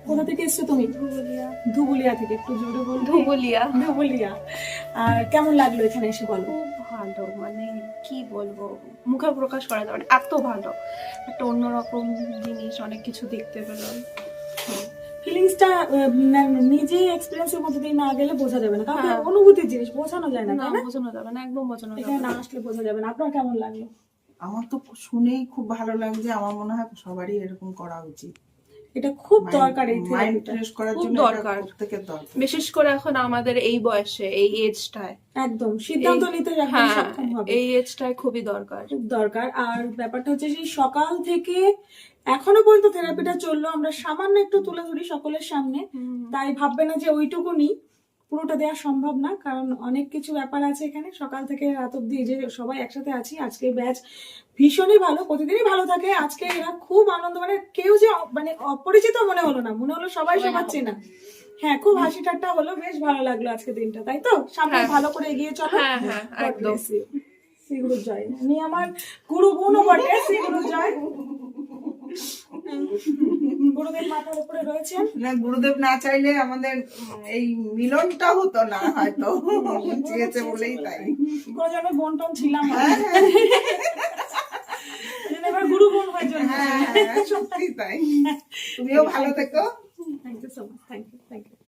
কোথা থেকে এসছো তুমি? ধুবুলিয়া থেকে। একটু জোরে বল। ধুবুলিয়া। আর কেমন লাগলো এখানে এসে বলো? খুব ভালো, মানে কি বলবো, মুখে প্রকাশ করা যাবে না, এত ভালো একটা অন্যরকম জিনিস, অনেক কিছু দেখতে পেলাম। ফিলিংসটা নিজে এক্সপিরিয়েন্সের মধ্যে দিয়ে না গেলে বোঝা যাবে না, কারণ হ্যাঁ। অনুভূতির জিনিস, বোঝানো যায় না, না তাই না? বোঝানো যাবে না, একদম বোঝানো যাবে এখানে না। না আসলে বোঝা যাবে না। আপনার কেমন লাগলো? আমার তো শুনেই খুব ভালো লাগছে। আমার মনে হয় সবারই এরকম করা উচিত। এটা খুব দরকার, এই মাইন্ড থেরাপিটা ফ্রেশ করার খুব জন্য দরকার। এটা প্রত্যেকের দরকার। বিশেষ করে এখন আমাদের এই বয়সে, এই এজটায় একদম সিদ্ধান্ত নিতে একদম হ্যাঁ, সক্ষম হবে, এই এজটায় খুবই দরকার। খুব দরকার। আর ব্যাপারটা হচ্ছে সেই সকাল থেকে এখনো পর্যন্ত থেরাপিটা চললো, আমরা সামান্য একটু তুলে ধরি সকলের সামনে, তাই ভাববে না যে ওইটুকুনি, পুরোটা দেওয়া সম্ভব না, কারণ অনেক কিছু ব্যাপার আছে এখানে। সকাল থেকে রাত অব্দি যে সবাই একসাথে আছি, আজকে ব্যাচ ভীষণই ভালো, প্রতিদিনই ভালো থাকে। আজকে এরা খুব আনন্দ, মানে কেউ যে মানে অপরিচিত মনে হলো না, মনে হলো সবাই সবার চেনা। হ্যাঁ, খুব হাসি ঠাট্টা হলো, বেশ ভালো লাগলো আজকে দিনটা, তাই তো? সামনে ভালো করে এগিয়ে চলো। হ্যাঁ, হ্যাঁ, একদম। শ্রী গুরু জয়। উনি আমার গুরু বোনও বটে, শ্রী গুরু জয়। গুরুদেব মাথার উপরে রয়েছেন। না, গুরুদেব না চাইলে আমাদের এই মিলনটা হতো না, হয়তো চেয়েছে বলেই তাই। কোনো জন্য বোন টোন ছিলাম না। হ্যাঁ, এবার গুরু বোন হয়ে জন্য। হ্যাঁ, সত্যি তাই। তুমিও ভালো থেকো। Thank you so much. Thank you.